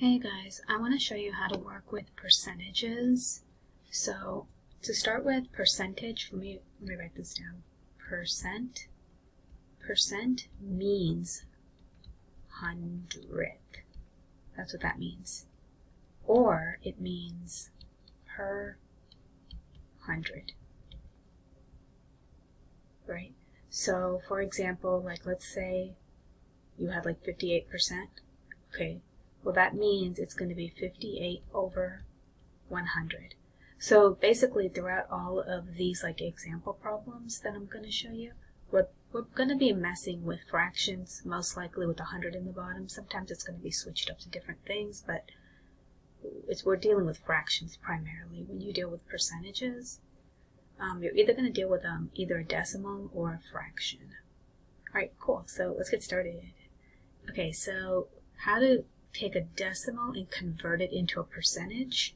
Hey guys, I want to show you how to work with percentages. So to start with percentage, let me write this down. Percent means hundredth. That's what that means. Or it means per 100. Right? So for example, like let's say you had like 58%. Okay. Well, that means it's going to be 58 over 100. So basically throughout all of these like example problems that I'm going to show you, we're going to be messing with fractions, most likely with 100 in the bottom. Sometimes it's going to be switched up to different things, but we're dealing with fractions primarily. When you deal with percentages, you're either going to deal with either a decimal or a fraction. Alright, cool. So let's get started. Okay, so how to take a decimal and convert it into a percentage.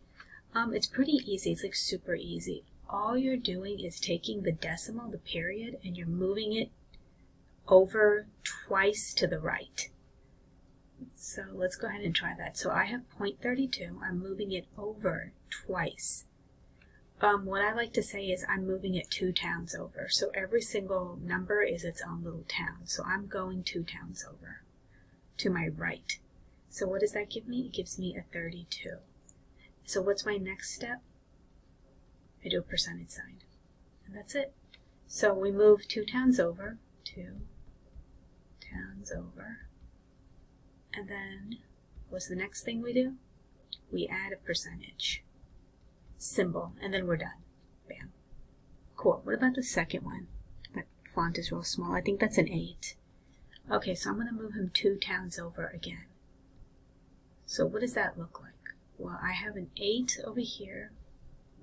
It's pretty easy. It's like super easy. All you're doing is taking the decimal, the period, and you're moving it over twice to the right. So let's go ahead and try that. So I have 0.32. I'm moving it over twice. What I like to say is I'm moving it 2 towns over. So every single number is its own little town. So I'm going 2 towns over to my right. So what does that give me? It gives me a 32. So what's my next step? I do a percentage sign. And that's it. So we move 2 towns over. 2 towns over. And then what's the next thing we do? We add a percentage symbol. And then we're done. Bam. Cool. What about the second one? That font is real small. I think that's an 8. Okay, so I'm going to move him 2 towns over again. So what does that look like? Well, I have an 8 over here.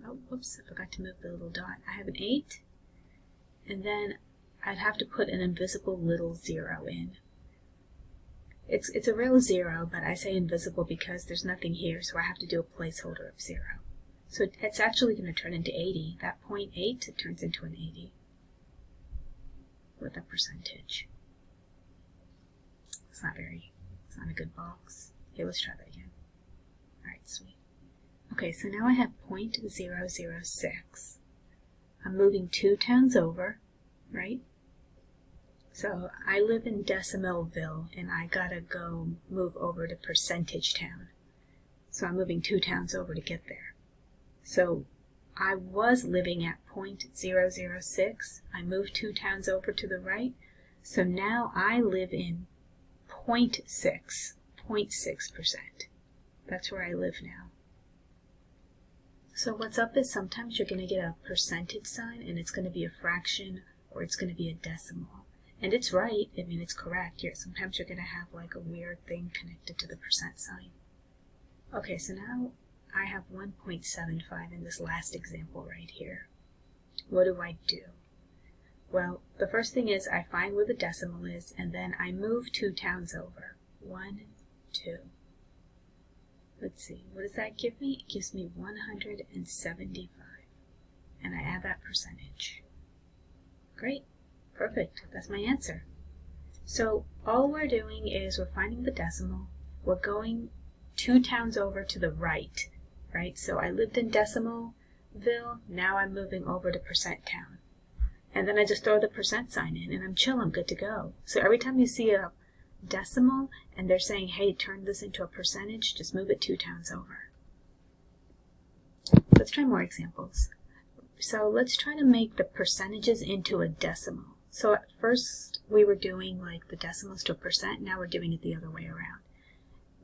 Oh, whoops, I forgot to move the little dot. I have an 8, and then I'd have to put an invisible little 0 in. It's a real 0, but I say invisible because there's nothing here, so I have to do a placeholder of 0. So it's actually going to turn into 80. That 0.8, it turns into an 80 with a percentage. It's not a good box. Okay, let's try that again. Alright, sweet. Okay, so now I have 0.006. I'm moving 2 towns over, right? So I live in Decimalville, and I gotta go move over to Percentage Town. So I'm moving 2 towns over to get there. So I was living at 0.006. I moved 2 towns over to the right. So now I live in 0.6%. That's where I live now. So what's up is sometimes you're going to get a percentage sign and it's going to be a fraction or it's going to be a decimal. And it's right, I mean it's correct. Sometimes you're going to have like a weird thing connected to the percent sign. Okay, so now I have 1.75 in this last example right here. What do I do? Well, the first thing is I find where the decimal is and then I move 2 towns over. 1, 2. Let's see, what does that give me? It gives me 175. And I add that percentage. Great, perfect, that's my answer. So all we're doing is we're finding the decimal, we're going 2 towns over to the right, right? So I lived in Decimalville, now I'm moving over to Percent Town. And then I just throw the percent sign in and I'm chill, I'm good to go. So every time you see a decimal and they're saying, hey, turn this into a percentage, just move it 2 towns over. Let's try more examples. So let's try to make the percentages into a decimal. So at first we were doing like the decimals to a percent, now we're doing it the other way around.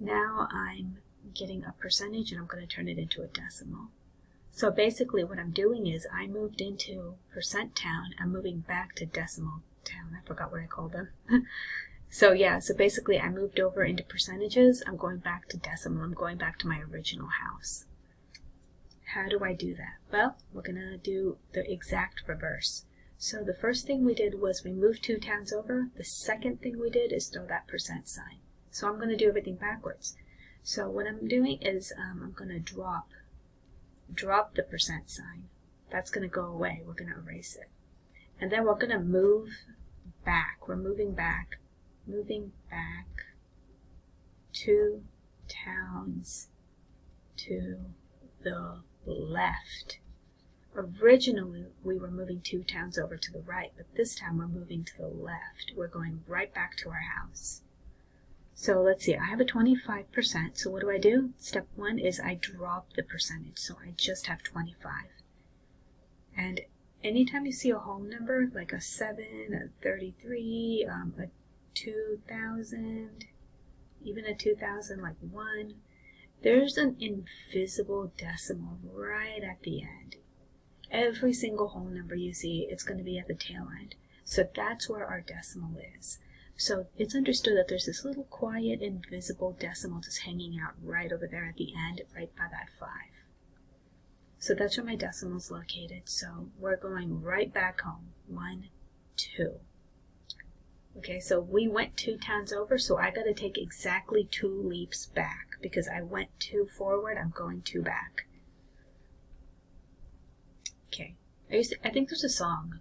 Now I'm getting a percentage and I'm going to turn it into a decimal. So basically what I'm doing is I moved into Percent Town, I'm moving back to Decimal Town. I forgot what I called them. So yeah, so basically I moved over into percentages, I'm going back to decimal, I'm going back to my original house. How do I do that? Well, we're going to do the exact reverse. So the first thing we did was we moved 2 towns over. The second thing we did is throw that percent sign. So I'm going to do everything backwards. So what I'm doing is I'm going to drop the percent sign. That's going to go away. We're going to erase it. And then we're going to move back. We're moving back 2 towns to the left. Originally, we were moving 2 towns over to the right, but this time we're moving to the left. We're going right back to our house. So let's see, I have a 25%, so what do? Step 1 is I drop the percentage, so I just have 25. And anytime you see a whole number, like a 7, a 33, a 2,000, even a 2,000, like 1, there's an invisible decimal right at the end. Every single whole number you see, it's going to be at the tail end. So that's where our decimal is. So it's understood that there's this little quiet, invisible decimal just hanging out right over there at the end, right by that 5. So that's where my decimal is located. So we're going right back home. 1, 2. Okay, so we went 2 towns over, so I got to take exactly 2 leaps back. Because I went 2 forward, I'm going 2 back. Okay, I think there's a song,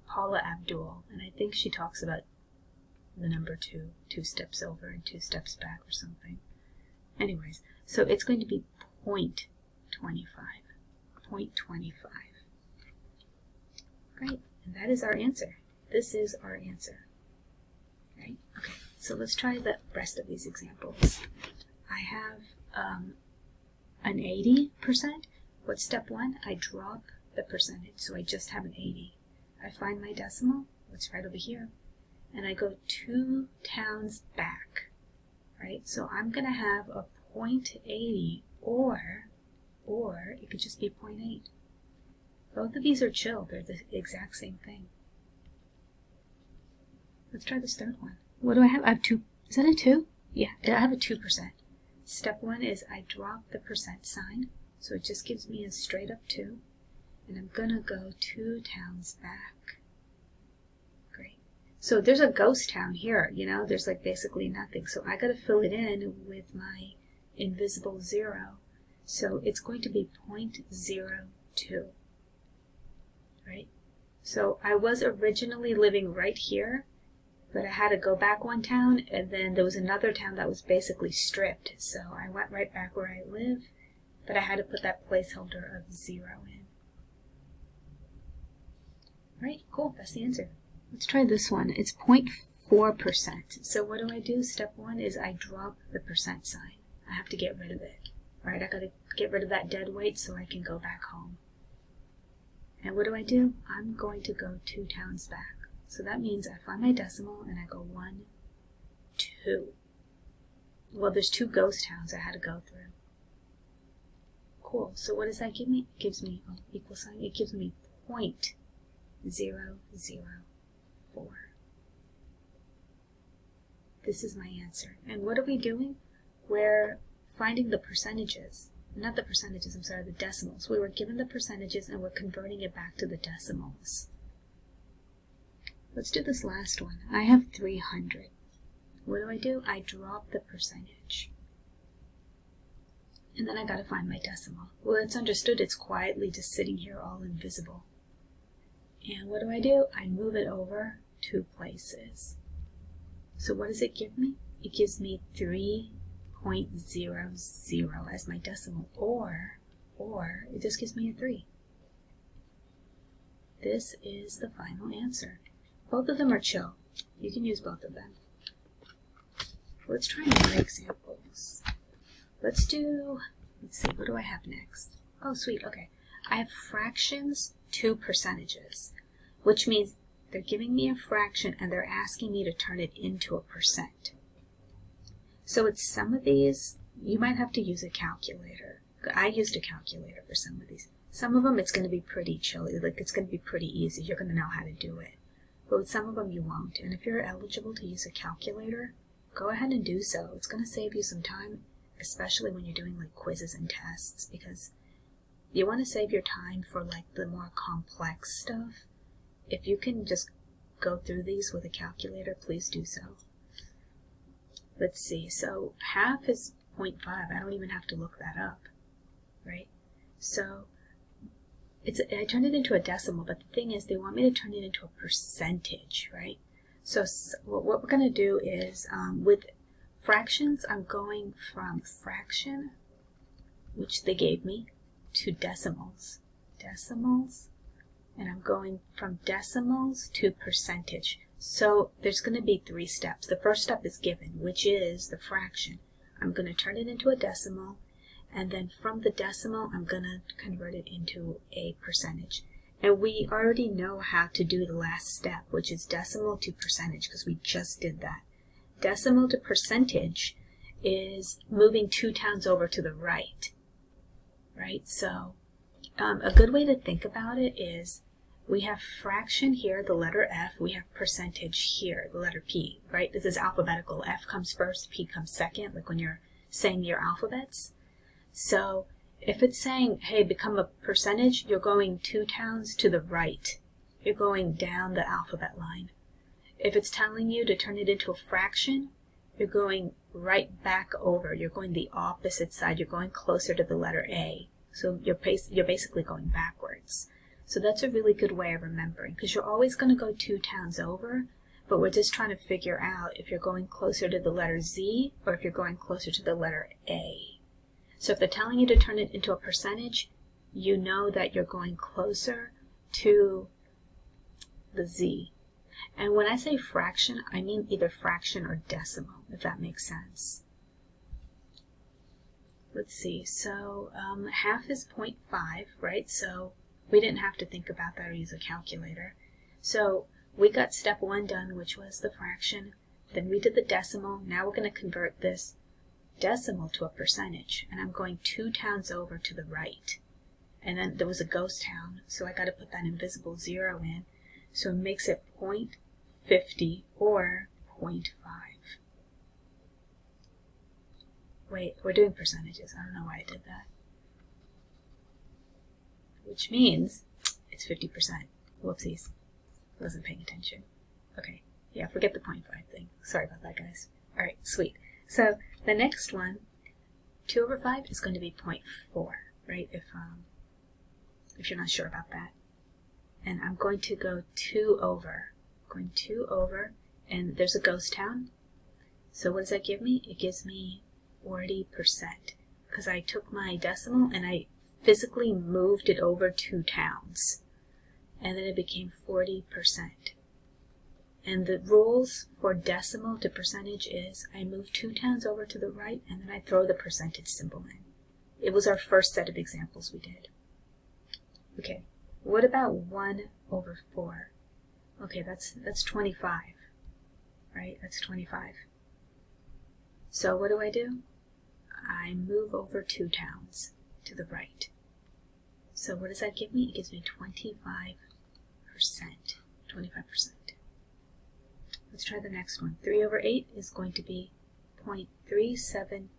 Paula Abdul, and I think she talks about the number 2, 2 steps over and 2 steps back or something. Anyways, so it's going to be 0.25. 0.25. Great, and that is our answer. This is our answer. Right? Okay, so let's try the rest of these examples. I have an 80%. What's step 1? I drop the percentage, so I just have an 80. I find my decimal, it's right over here, and I go 2 towns back, right? So I'm going to have a 0.80, or it could just be 0.8. Both of these are chill. They're the exact same thing. Let's try this third one. What do I have? I have 2. Is that a 2? Yeah, I have a 2%. Step 1 is I drop the percent sign, so it just gives me a straight up 2, and I'm going to go 2 towns back. Great. So there's a ghost town here, you know, there's like basically nothing, so I got to fill it in with my invisible 0. So it's going to be 0.02, right? So I was originally living right here, but I had to go back 1 town, and then there was another town that was basically stripped, so I went right back where I live, but I had to put that placeholder of 0 in. Right, cool, that's the answer. Let's try this one. It's 0.4%. So what do? Step 1 is I drop the percent sign. I have to get rid of it. Right, I got to get rid of that dead weight so I can go back home. And what do? I'm going to go 2 towns back. So that means I find my decimal and I go 1, 2. Well, there's 2 ghost towns I had to go through. Cool. So what does that give me? It gives me, equal sign, it gives me 0.004. This is my answer. And what are we doing? We're finding the percentages. Not the percentages, I'm sorry, the decimals. We were given the percentages and we're converting it back to the decimals. Let's do this last one. I have 300. What do? I drop the percentage. And then I gotta find my decimal. Well, it's understood it's quietly just sitting here all invisible. And what do? I move it over 2 places. So what does it give me? It gives me 3.00 as my decimal, or it just gives me a 3. This is the final answer. Both of them are chill. You can use both of them. Let's try more examples. Let's see, what do I have next? Oh, sweet, okay. I have fractions to percentages, which means they're giving me a fraction and they're asking me to turn it into a percent. So it's some of these, you might have to use a calculator. I used a calculator for some of these. Some of them it's going to be pretty chill, like it's going to be pretty easy. You're going to know how to do it. But with some of them you won't. And if you're eligible to use a calculator, go ahead and do so. It's going to save you some time, especially when you're doing like quizzes and tests, because you want to save your time for like the more complex stuff. If you can just go through these with a calculator, please do so. Let's see, so half is 0.5. I don't even have to look that up, right? So I turned it into a decimal, but the thing is they want me to turn it into a percentage, right? So what we're going to do is with fractions, I'm going from fraction, which they gave me, to decimals. Decimals, and I'm going from decimals to percentage. So there's going to be 3 steps. The first step is given, which is the fraction. I'm going to turn it into a decimal, and then from the decimal, I'm going to convert it into a percentage. And we already know how to do the last step, which is decimal to percentage, because we just did that. Decimal to percentage is moving 2 towns over to the right, right? So a good way to think about it is we have fraction here, the letter F, we have percentage here, the letter P, right? This is alphabetical. F comes first, P comes second, like when you're saying your alphabets. So if it's saying, hey, become a percentage, you're going 2 towns to the right. You're going down the alphabet line. If it's telling you to turn it into a fraction, you're going right back over. You're going the opposite side. You're going closer to the letter A. So you're basically going backwards. So that's a really good way of remembering, because you're always going to go 2 towns over, but we're just trying to figure out if you're going closer to the letter Z or if you're going closer to the letter A. So if they're telling you to turn it into a percentage, you know that you're going closer to the Z. And when I say fraction, I mean either fraction or decimal, if that makes sense. Let's see, so half is 0.5, right? So we didn't have to think about that or use a calculator. So we got step 1 done, which was the fraction. Then we did the decimal. Now we're going to convert this decimal to a percentage. And I'm going 2 towns over to the right. And then there was a ghost town, so I got to put that invisible 0 in. So it makes it 0.50 or 0.5. Wait, we're doing percentages. I don't know why I did that. Which means it's 50%. Whoopsies. Wasn't paying attention. Okay. Yeah, forget the 0.5 thing. Sorry about that, guys. Alright, sweet. So the next one, 2 over 5 is going to be 0.4, right? If you're not sure about that. And I'm going to go 2 over. Going 2 over, and there's a ghost town. So what does that give me? It gives me 40%, because I took my decimal and I physically moved it over 2 towns, and then it became 40%. And the rules for decimal to percentage is I move 2 towns over to the right, and then I throw the percentage symbol in. It was our first set of examples we did. Okay, what about 1 over 4? Okay, that's 25, right? That's 25. So what do? I move over 2 towns to the right. So what does that give me? It gives me 25%. 25%. Let's try the next one. 3 over 8 is going to be 0.375.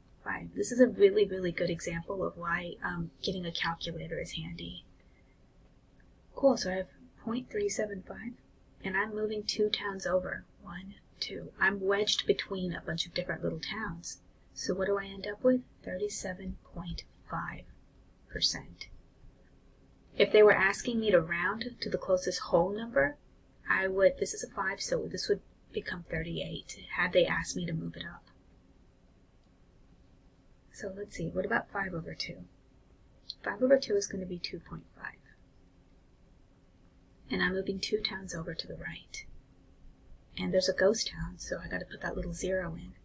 This is a really, really good example of why getting a calculator is handy. Cool, so I have 0.375, and I'm moving 2 towns over. 1, 2. I'm wedged between a bunch of different little towns. So what do I end up with? 37.5%. If they were asking me to round to the closest whole number, I would, this is a 5, so this would become 38, had they asked me to move it up. So let's see, what about 5 over 2? 5 over 2 is going to be 2.5. And I'm moving 2 towns over to the right. And there's a ghost town, so I got to put that little 0 in.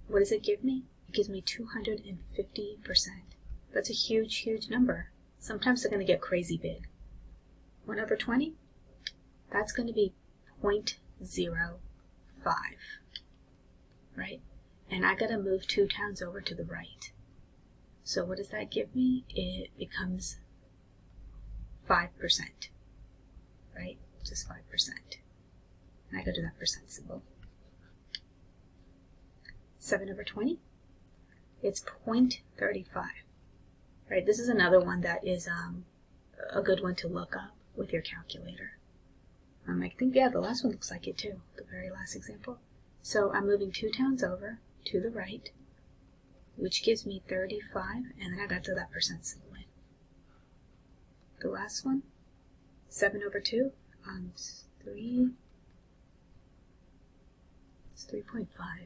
What does it give me? It gives me 250%. That's a huge, huge number. Sometimes they're going to get crazy big. 1 over 20? That's going to be 0.05, right? And I got to move 2 towns over to the right. So what does that give me? It becomes 5%, right? Just 5%. And I go to that percent symbol. 7 over 20? It's 0.35, right? This is another one that is a good one to look up with your calculator. I think, yeah, the last one looks like it too, the very last example. So I'm moving 2 towns over to the right, which gives me 35, and then I got to that percent symbol in. The last one, 7 over 2, it's 3.5, I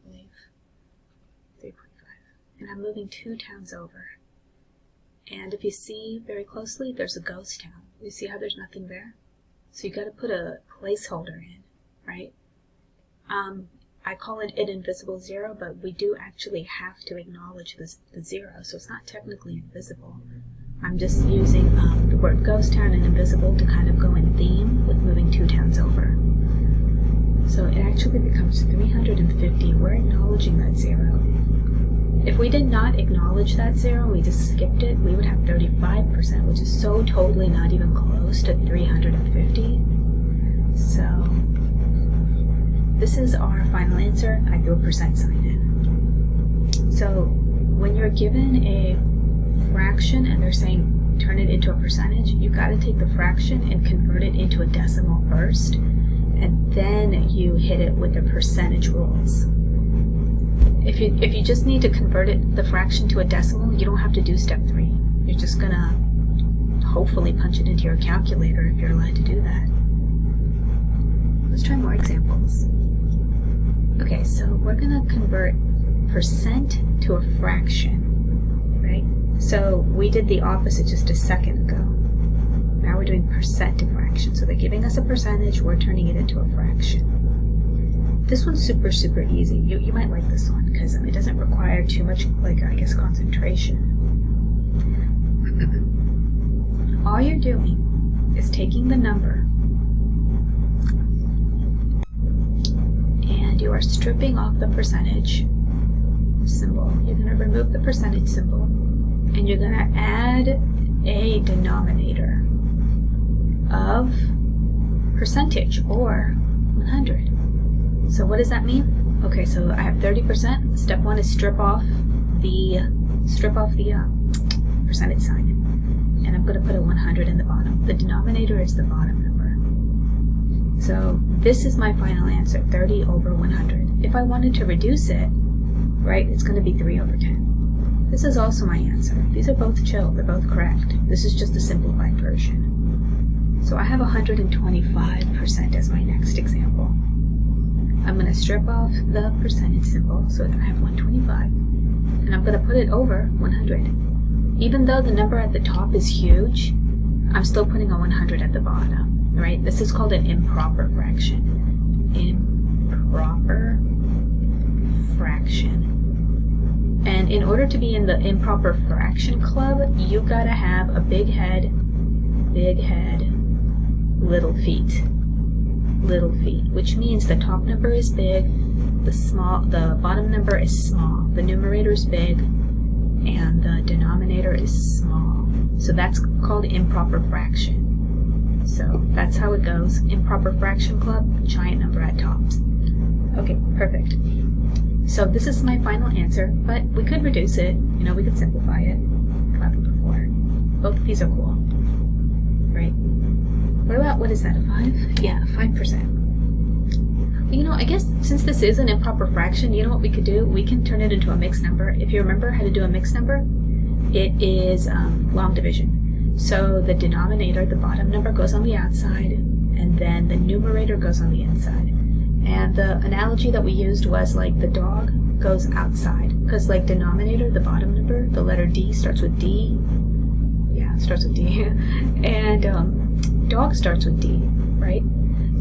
believe. and I'm moving 2 towns over. And if you see very closely, there's a ghost town. You see how there's nothing there? So you got to put a placeholder in, right? I call it an invisible 0, but we do actually have to acknowledge the 0, so it's not technically invisible. I'm just using the word ghost town and invisible to kind of go in theme with moving 2 towns over. So it actually becomes 350. We're acknowledging that 0. If we did not acknowledge that 0, we just skipped it, we would have 35%, which is so totally not even close to 350. So this is our final answer. I threw a percent sign in. So when you're given a fraction and they're saying turn it into a percentage, you got to take the fraction and convert it into a decimal first, and then you hit it with the percentage rules. If you just need to convert the fraction to a decimal, you don't have to do step 3. You're just gonna hopefully punch it into your calculator if you're allowed to do that. Let's try more examples. Okay, so we're gonna convert percent to a fraction, right? So we did the opposite just a second ago. Now we're doing percent to fraction. So they're giving us a percentage, we're turning it into a fraction. This one's super, super easy. You might like this one because it doesn't require too much, like, I guess, concentration. All you're doing is taking the number and you are stripping off the percentage symbol. You're going to remove the percentage symbol and you're going to add a denominator of percentage or 100. So what does that mean? Okay, so I have 30%. Step 1 is strip off the percentage sign, and I'm going to put a 100 in the bottom. The denominator is the bottom number. So this is my final answer, 30 over 100. If I wanted to reduce it, right, it's going to be 3 over 10. This is also my answer. These are both chill. They're both correct. This is just a simplified version. So I have 125% as my next example. I'm going to strip off the percentage symbol so that I have 125, and I'm going to put it over 100. Even though the number at the top is huge, I'm still putting a 100 at the bottom, right? This is called an improper fraction. Improper fraction. And in order to be in the improper fraction club, you got to have a big head, little feet. Little feet, which means the top number is big, the bottom number is small, the numerator is big, and the denominator is small. So that's called improper fraction. So that's how it goes. Improper fraction club, giant number at tops. Okay, perfect. So this is my final answer, but we could reduce it, we could simplify it. I've happened before. Both of these are cool, right? What is that, a 5? Yeah, 5%. I guess since this is an improper fraction, you know what we could do? We can turn it into a mixed number. If you remember how to do a mixed number, it is long division. So the denominator, the bottom number, goes on the outside, and then the numerator goes on the inside. And the analogy that we used was like the dog goes outside, because like denominator, the bottom number, the letter D starts with D. Yeah, it starts with D. And dog starts with D, right?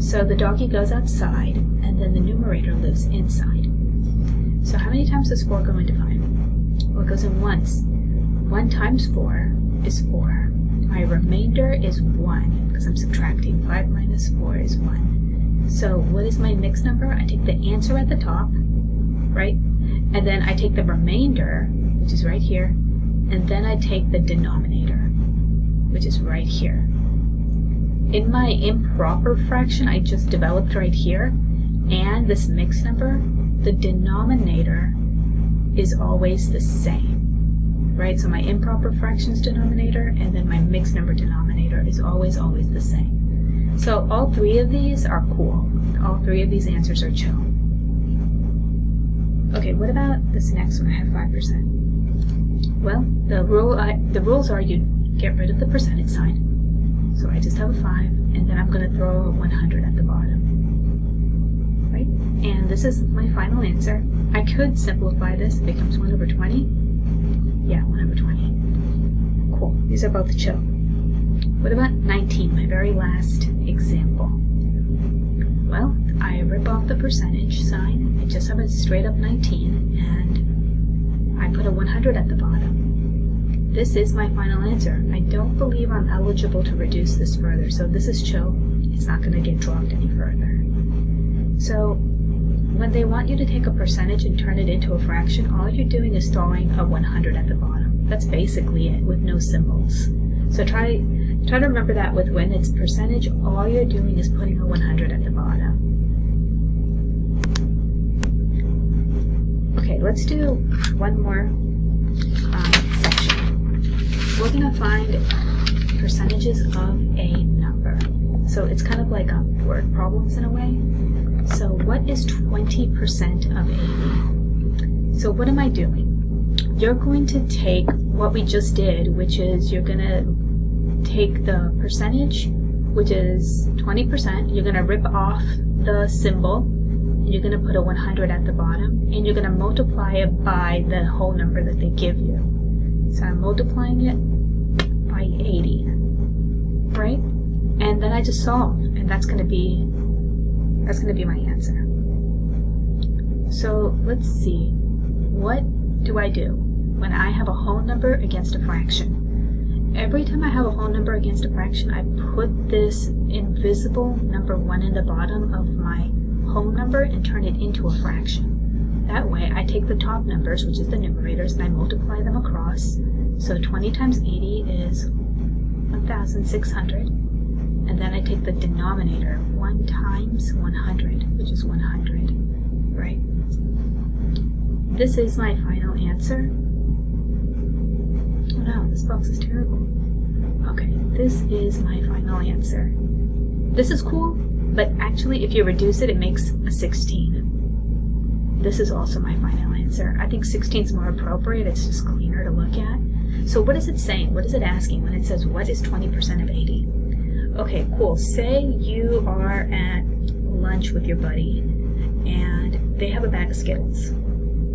So the doggy goes outside, and then the numerator lives inside. So how many times does 4 go into 5? Well, it goes in once. 1 times 4 is 4. My remainder is 1, because I'm subtracting. 5 minus 4 is 1. So what is my mixed number? I take the answer at the top, right? And then I take the remainder, which is right here, and then I take the denominator, which is right here. In my improper fraction I just developed right here, and this mixed number, the denominator is always the same, right? So my improper fractions denominator and then my mixed number denominator is always the same. So all 3 of these are cool. All 3 of these answers are chill. Okay, what about this next one? I have 5%. Well, the rules are you get rid of the percentage sign. So I just have a 5, and then I'm going to throw a 100 at the bottom, right? And this is my final answer. I could simplify this, it becomes 1 over 20, These are both chill. What about 19, my very last example? Well, I rip off the percentage sign, I just have a straight up 19, and I put a 100 at the bottom. This is my final answer. I don't believe I'm eligible to reduce this further, so this is chill. It's not going to get dropped any further. So when they want you to take a percentage and turn it into a fraction, all you're doing is throwing a 100 at the bottom. That's basically it, with no symbols. So try to remember that when it's percentage, all you're doing is putting a 100 at the bottom. Okay, let's do one more section. We're going to find percentages of a number. So it's kind of like word problems in a way. So what is 20% of 80? So what am I doing? You're going to take what we just did, which is you're going to take the percentage, which is 20%, you're going to rip off the symbol, and you're going to put a 100 at the bottom, and you're going to multiply it by the whole number that they give you. So I'm multiplying it by 80, right? And then I just solve, and that's going to be my answer. So let's see, what do I do when I have a whole number against a fraction? Every time I have a whole number against a fraction, I put this invisible number 1 in the bottom of my whole number and turn it into a fraction. That way I take the top numbers, which is the numerators, and I multiply them across. So 20 times 80 is 1,600. And then I take the denominator, 1 times 100, which is 100, right? This is my final answer. Oh no, this box is terrible. Okay, this is my final answer. This is cool, but actually if you reduce it, it makes a 16. This is also my final answer. I think 16 is more appropriate, it's just cleaner to look at. So what is it saying? What is it asking when it says, what is 20% of 80? Okay, cool. Say you are at lunch with your buddy, and they have a bag of Skittles.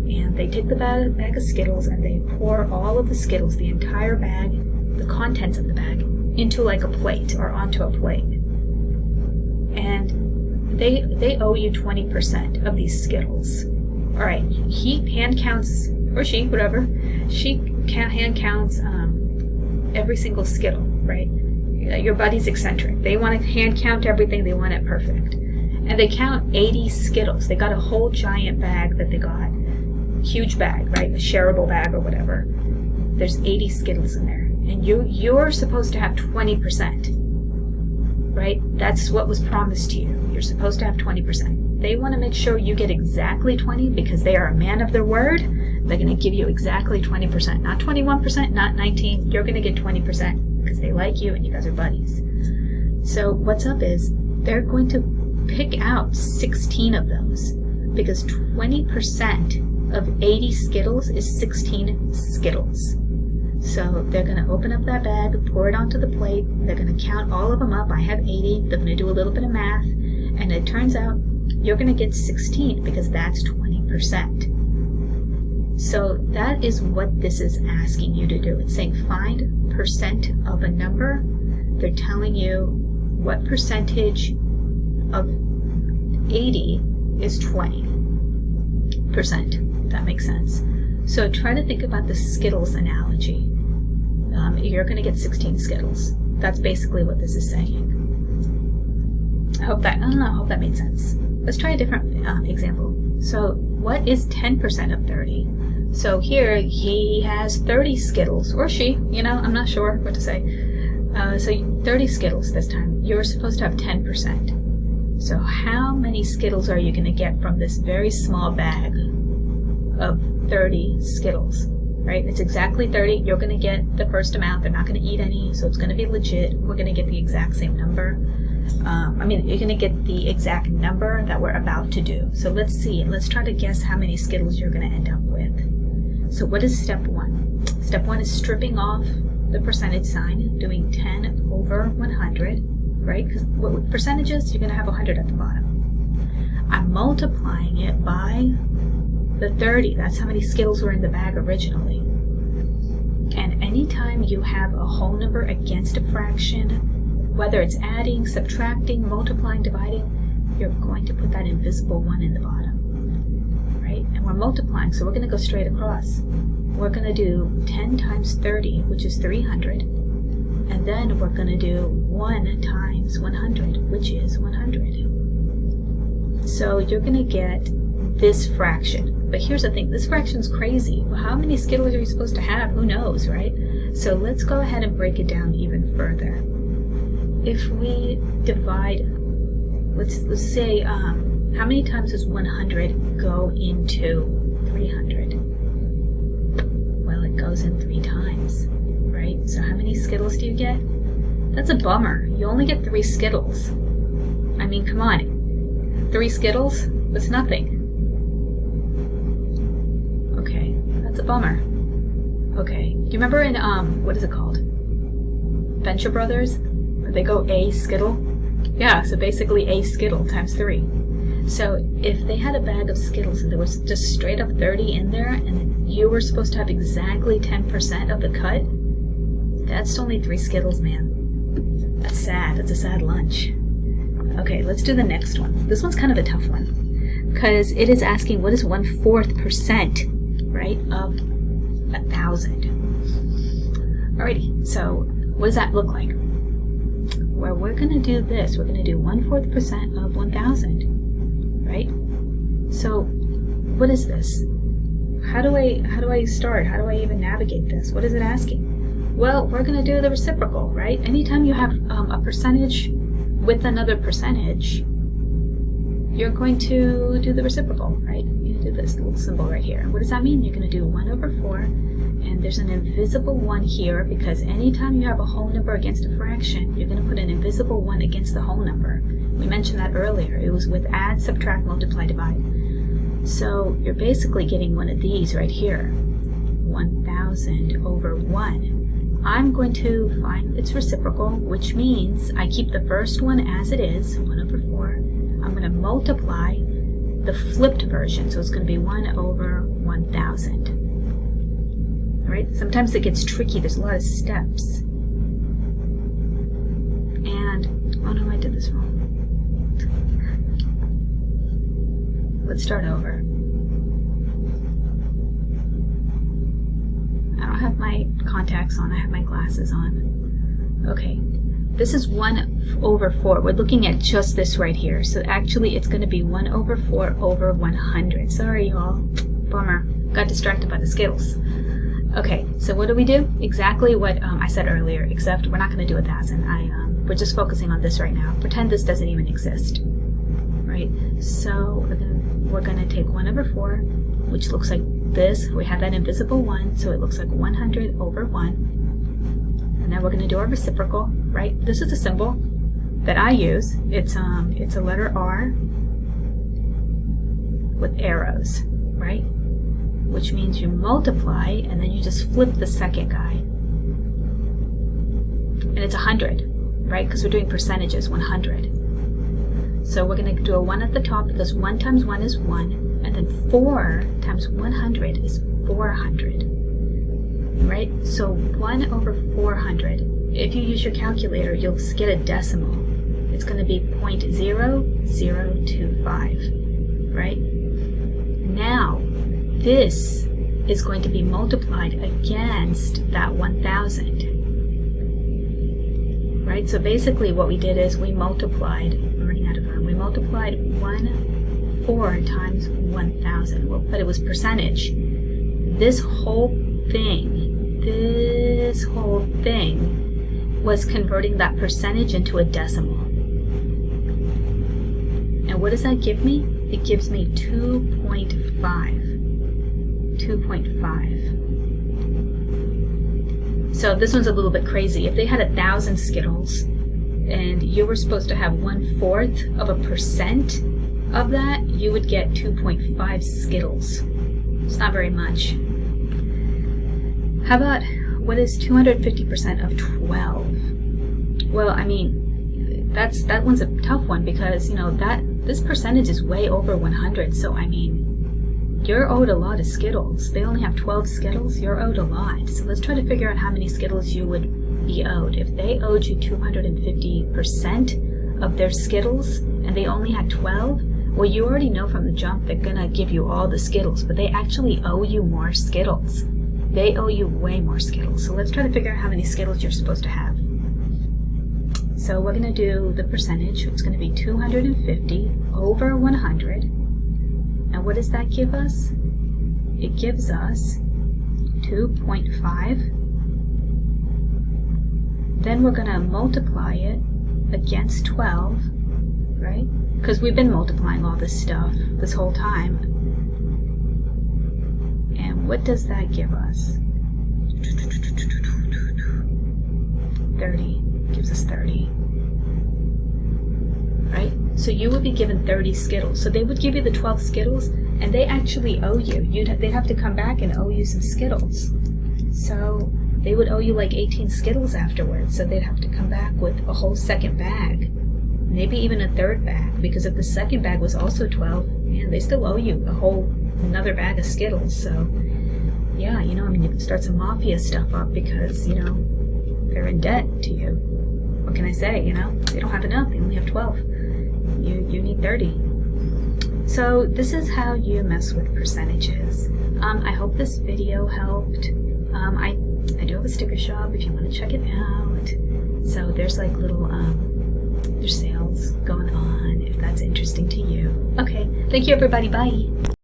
And they take the bag of Skittles and they pour all of the Skittles, the entire bag, the contents of the bag, into like a plate or onto a plate. And they owe you 20% of these Skittles. All right, he hand counts, or she, whatever, she hand counts every single Skittle, right? Your buddy's eccentric. They want to hand count everything, they want it perfect. And they count 80 Skittles. They got a whole giant bag that they got. Huge bag, right? A shareable bag or whatever. There's 80 Skittles in there. And you're supposed to have 20%. Right? That's what was promised to you. You're supposed to have 20%. They want to make sure you get exactly 20 because they are a man of their word. They're going to give you exactly 20%. Not 21%, not 19. You're going to get 20% because they like you and you guys are buddies. So what's up is they're going to pick out 16 of those because 20% of 80 Skittles is 16 Skittles. So they're going to open up that bag, pour it onto the plate, they're going to count all of them up. I have 80, they're going to do a little bit of math, and it turns out you're going to get 16 because that's 20%. So that is what this is asking you to do. It's saying find percent of a number. They're telling you what percentage of 80 is 20%. That makes sense. So try to think about the Skittles analogy. You're going to get 16 Skittles. That's basically what this is saying. I hope that made sense. Let's try a different example. So what is 10% of 30? So here he has 30 Skittles, or she, I'm not sure what to say. So 30 Skittles this time. You're supposed to have 10%. So how many Skittles are you going to get from this very small bag of 30 Skittles, right? It's exactly 30. You're going to get the first amount. They're not going to eat any, so it's going to be legit. We're going to get the exact same number. You're going to get the exact number that we're about to do. So let's see. Let's try to guess how many Skittles you're going to end up with. So what is step 1? Step 1 is stripping off the percentage sign, doing 10 over 100, right? Because with percentages, you're going to have 100 at the bottom. I'm multiplying it by the 30. That's how many Skittles were in the bag originally. And anytime you have a whole number against a fraction, whether it's adding, subtracting, multiplying, dividing, you're going to put that invisible 1 in the bottom, right? And we're multiplying, so we're going to go straight across. We're going to do 10 times 30, which is 300, and then we're going to do 1 times 100, which is 100. So you're going to get this fraction. But here's the thing, this fraction's crazy. Well, how many Skittles are you supposed to have? Who knows, right? So let's go ahead and break it down even further. If we divide, let's say, how many times does 100 go into 300? Well, it goes in 3 times, right? So how many Skittles do you get? That's a bummer. You only get 3 Skittles. I mean, come on. 3 Skittles? That's nothing. Okay, that's a bummer. Okay, do you remember in, what is it called? Venture Brothers? Where they go a Skittle? Yeah, so basically a Skittle times 3. So if they had a bag of Skittles and there was just straight up 30 in there and you were supposed to have exactly 10% of the cut, that's only 3 Skittles, man. That's sad. That's a sad lunch. Okay, let's do the next one. This one's kind of a tough one because it is asking what is 1/4%, right, of 1,000. Alrighty, so what does that look like? Well, we're going to do this. We're going to do 1/4% of 1,000, right? So what is this? How do I start? How do I even navigate this? What is it asking? Well, we're going to do the reciprocal, right? Anytime you have a percentage with another percentage, you're going to do the reciprocal, right? You do this little symbol right here. What does that mean? You're going to do 1/4, and there's an invisible 1 here because anytime you have a whole number against a fraction, you're going to put an invisible 1 against the whole number. We mentioned that earlier. It was with add, subtract, multiply, divide. So you're basically getting one of these right here, 1,000 over 1. I'm going to find its reciprocal, which means I keep the first one as it is, 1/4. I'm going to multiply the flipped version, so it's going to be 1/1000. All right, sometimes it gets tricky. There's a lot of steps. And, oh no, I did this wrong. Let's start over. I don't have my contacts on, I have my glasses on. Okay, this is 1/4. We're looking at just this right here. So actually it's going to be 1/4 over 100. Sorry, y'all. Bummer. Got distracted by the Skittles. Okay, so what do we do? Exactly what I said earlier, except we're not going to do 1,000. We're just focusing on this right now. Pretend this doesn't even exist. Right? So we're going to take 1/4, which looks like this. We have that invisible 1, so it looks like 100 over 1. And then we're going to do our reciprocal, right? This is a symbol that I use. It's a letter R with arrows, right? Which means you multiply and then you just flip the second guy. And it's 100, right? Because we're doing percentages, 100. So we're going to do a 1 at the top because 1 times 1 is 1. And then 4 times 100 is 400, right? So 1/400. If you use your calculator, you'll get a decimal. It's going to be 0.0025, right? Now, this is going to be multiplied against that 1,000, right? So basically what we did is we multiplied, I'm running out of room, we multiplied 1/4 times 1,000, well, but it was percentage. This whole thing was converting that percentage into a decimal. And what does that give me? It gives me 2.5. 2.5. So this one's a little bit crazy. If they had 1,000 Skittles and you were supposed to have 1/4 of a percent of that, you would get 2.5 Skittles. It's not very much. How about, what is 250% of 12? Well, I mean, that one's a tough one because, you know, this percentage is way over 100. So, I mean, you're owed a lot of Skittles. They only have 12 Skittles. You're owed a lot. So let's try to figure out how many Skittles you would be owed. If they owed you 250% of their Skittles and they only had 12, well, you already know from the jump they're gonna give you all the Skittles, but they actually owe you more Skittles. They owe you way more Skittles. So let's try to figure out how many Skittles you're supposed to have. So we're gonna do the percentage. It's gonna be 250 over 100. And what does that give us? It gives us 2.5. Then we're gonna multiply it against 12, right? Because we've been multiplying all this stuff this whole time. And what does that give us? 30. Gives us 30. Right? So you would be given 30 Skittles. So they would give you the 12 Skittles, and they actually owe you. They'd have to come back and owe you some Skittles. So they would owe you like 18 Skittles afterwards. So they'd have to come back with a whole second bag. Maybe even a third bag, because if the second bag was also 12, man, they still owe you another bag of Skittles. So, yeah, I mean, you can start some mafia stuff up because, they're in debt to you. What can I say, They don't have enough. They only have 12. You need 30. So this is how you mess with percentages. I hope this video helped. I do have a sticker shop if you want to check it out. So there's like little there's sales going on if that's interesting to you. Okay, thank you everybody, bye.